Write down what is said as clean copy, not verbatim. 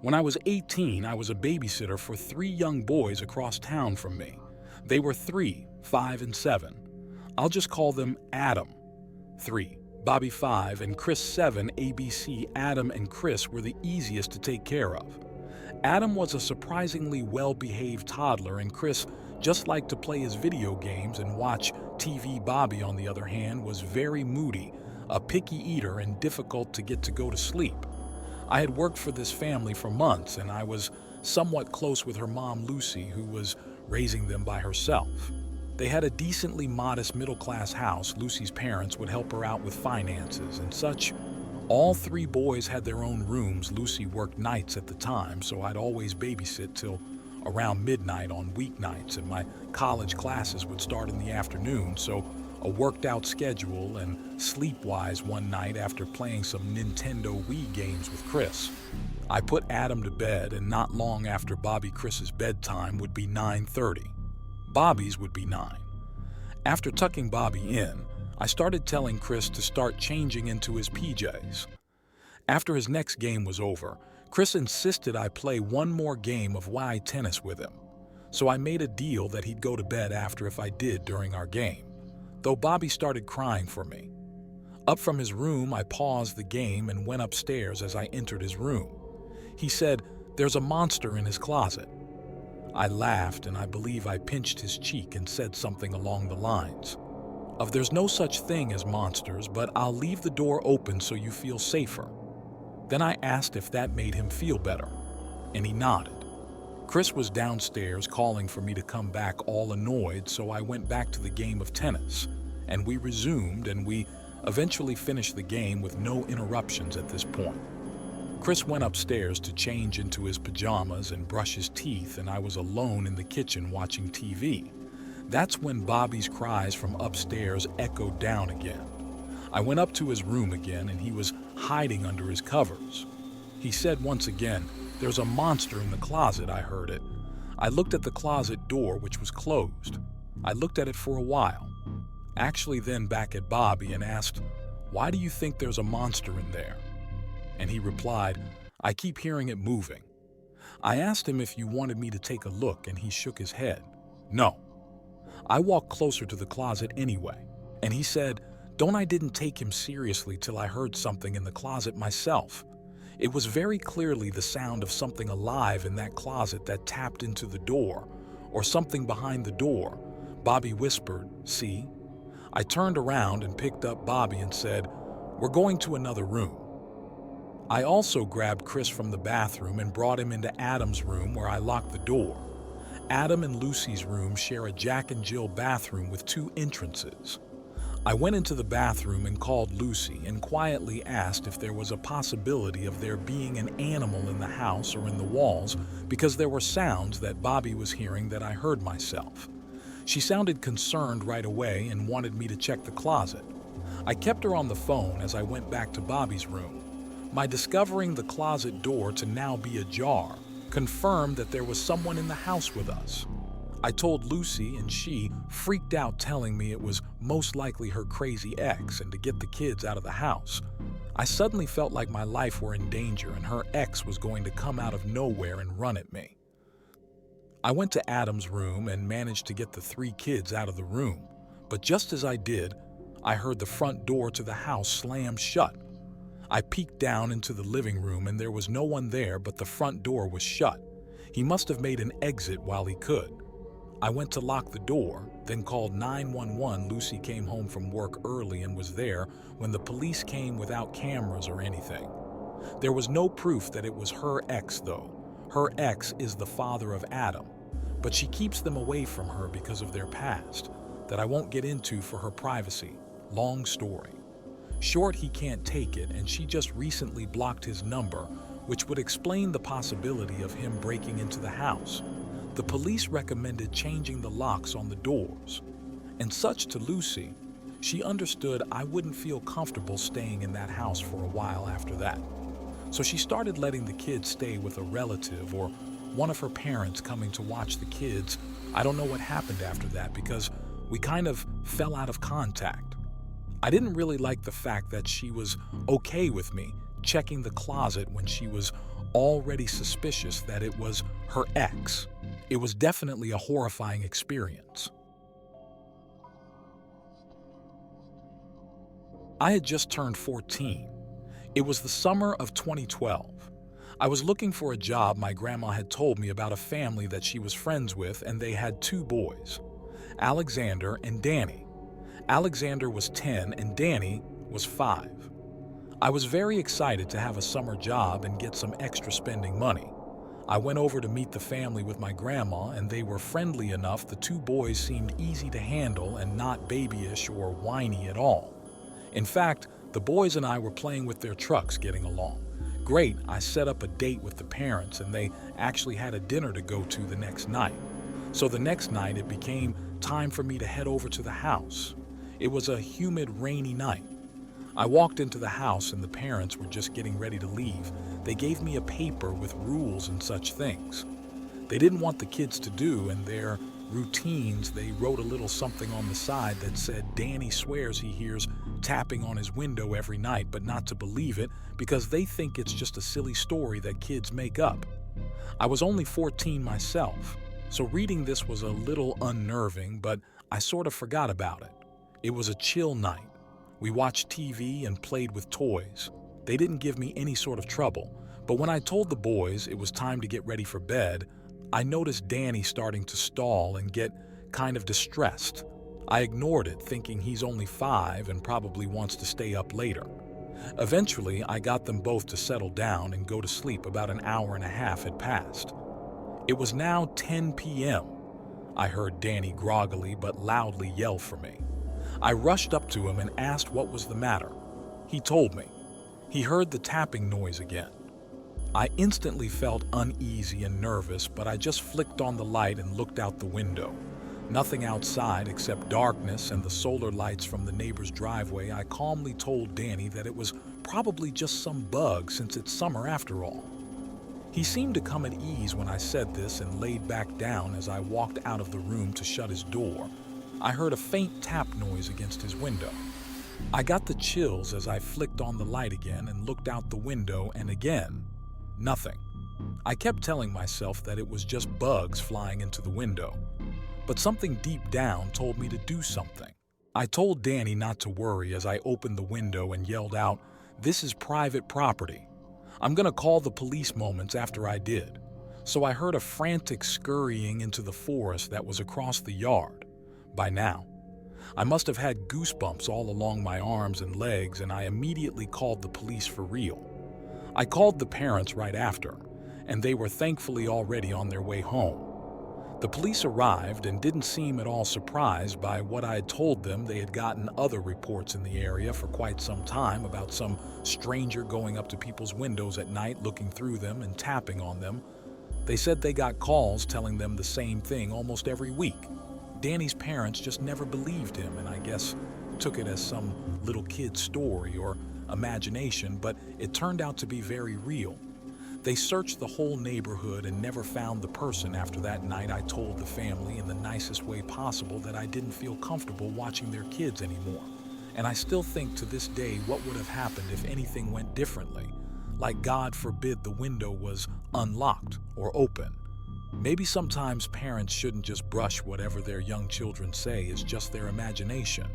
When I was 18, I was a babysitter for 3 young boys across town from me. They were 3, 5, and 7. I'll just call them Adam, 3, Bobby 5, and Chris 7. ABC. Adam and Chris were the easiest to take care of. Adam was a surprisingly well-behaved toddler, and Chris just liked to play his video games and watch TV. Bobby, on the other hand, was very moody, a picky eater, and difficult to get to go to sleep. I had worked for this family for months, and I was somewhat close with her mom, Lucy, who was raising them by herself. They had a decently modest middle-class house. Lucy's parents would help her out with finances and such. All 3 boys had their own rooms. Lucy worked nights at the time, so I'd always babysit till around midnight on weeknights, and my college classes would start in the afternoon, so a worked-out schedule. And sleep-wise, one night after playing some Nintendo Wii games with Chris, I put Adam to bed, and not long after Chris's bedtime would be 9:30. Bobby's would be 9. After tucking Bobby in, I started telling Chris to start changing into his PJs. After his next game was over, Chris insisted I play one more game of Wii tennis with him, so I made a deal that he'd go to bed after if I did during our game, though Bobby started crying for me. Up from his room, I paused the game and went upstairs. As I entered his room, he said, "There's a monster in his closet." I laughed, and I believe I pinched his cheek and said something along the lines of, "There's no such thing as monsters, but I'll leave the door open so you feel safer." Then I asked if that made him feel better, and he nodded. Chris was downstairs calling for me to come back, all annoyed, so I went back to the game of tennis, and we resumed, and we eventually finished the game with no interruptions at this point. Chris went upstairs to change into his pajamas and brush his teeth, and I was alone in the kitchen watching TV. That's when Bobby's cries from upstairs echoed down again. I went up to his room again, and he was hiding under his covers. He said once again, "There's a monster in the closet." I heard it. I looked at the closet door, which was closed. I looked at it for a while, actually then back at Bobby, and asked, "Why do you think there's a monster in there?" And he replied, "I keep hearing it moving." I asked him if you wanted me to take a look, and he shook his head. "No." I walked closer to the closet anyway, and he said, I didn't take him seriously till I heard something in the closet myself. It was very clearly the sound of something alive in that closet that tapped into the door, or something behind the door. Bobby whispered, "See?" I turned around and picked up Bobby and said, "We're going to another room." I also grabbed Chris from the bathroom and brought him into Adam's room, where I locked the door. Adam and Lucy's room share a Jack and Jill bathroom with 2 entrances. I went into the bathroom and called Lucy and quietly asked if there was a possibility of there being an animal in the house or in the walls, because there were sounds that Bobby was hearing that I heard myself. She sounded concerned right away and wanted me to check the closet. I kept her on the phone as I went back to Bobby's room. My discovering the closet door to now be ajar confirmed that there was someone in the house with us. I told Lucy, and she freaked out, telling me it was most likely her crazy ex and to get the kids out of the house. I suddenly felt like my life were in danger and her ex was going to come out of nowhere and run at me. I went to Adam's room and managed to get the 3 kids out of the room, but just as I did, I heard the front door to the house slam shut. I peeked down into the living room, and there was no one there, but the front door was shut. He must have made an exit while he could. I went to lock the door, then called 911. Lucy came home from work early and was there when the police came without cameras or anything. There was no proof that it was her ex, though. Her ex is the father of Adam, but she keeps them away from her because of their past, that I won't get into for her privacy. Long story. Short, he can't take it, and she just recently blocked his number, which would explain the possibility of him breaking into the house. The police recommended changing the locks on the doors. And such to Lucy, she understood I wouldn't feel comfortable staying in that house for a while after that. So she started letting the kids stay with a relative or one of her parents coming to watch the kids. I don't know what happened after that because we kind of fell out of contact. I didn't really like the fact that she was okay with me checking the closet when she was already suspicious that it was her ex. It was definitely a horrifying experience. I had just turned 14. It was the summer of 2012. I was looking for a job. My grandma had told me about a family that she was friends with, and they had two boys, Alexander and Danny. Alexander was 10 and Danny was 5. I was very excited to have a summer job and get some extra spending money. I went over to meet the family with my grandma, and they were friendly enough. The two boys seemed easy to handle and not babyish or whiny at all. In fact, the boys and I were playing with their trucks, getting along. Great, I set up a date with the parents, and they actually had a dinner to go to the next night. So the next night it became time for me to head over to the house. It was a humid, rainy night. I walked into the house and the parents were just getting ready to leave. They gave me a paper with rules and such things. They didn't want the kids to do in their routines. They wrote a little something on the side that said, "Danny swears he hears tapping on his window every night, but not to believe it because they think it's just a silly story that kids make up." I was only 14 myself, so reading this was a little unnerving, but I sort of forgot about it. It was a chill night. We watched TV and played with toys. They didn't give me any sort of trouble, but when I told the boys it was time to get ready for bed, I noticed Danny starting to stall and get kind of distressed. I ignored it, thinking he's only 5 and probably wants to stay up later. Eventually, I got them both to settle down and go to sleep. About an hour and a half had passed. It was now 10 p.m. I heard Danny groggily but loudly yell for me. I rushed up to him and asked what was the matter. He told me. He heard the tapping noise again. I instantly felt uneasy and nervous, but I just flicked on the light and looked out the window. Nothing outside except darkness and the solar lights from the neighbor's driveway. I calmly told Danny that it was probably just some bug since it's summer after all. He seemed to come at ease when I said this and laid back down. As I walked out of the room to shut his door, I heard a faint tap noise against his window. I got the chills as I flicked on the light again and looked out the window, and again, nothing. I kept telling myself that it was just bugs flying into the window, but something deep down told me to do something. I told Danny not to worry as I opened the window and yelled out, "This is private property. I'm gonna call the police." Moments after I did, so I heard a frantic scurrying into the forest that was across the yard. By now, I must have had goosebumps all along my arms and legs, and I immediately called the police for real. I called the parents right after, and they were thankfully already on their way home. The police arrived and didn't seem at all surprised by what I had told them. They had gotten other reports in the area for quite some time about some stranger going up to people's windows at night, looking through them and tapping on them. They said they got calls telling them the same thing almost every week. Danny's parents just never believed him, and I guess took it as some little kid story or imagination, but it turned out to be very real. They searched the whole neighborhood and never found the person. After that night, I told the family in the nicest way possible that I didn't feel comfortable watching their kids anymore. And I still think to this day, what would have happened if anything went differently? Like, God forbid, the window was unlocked or open. Maybe sometimes parents shouldn't just brush whatever their young children say is just their imagination.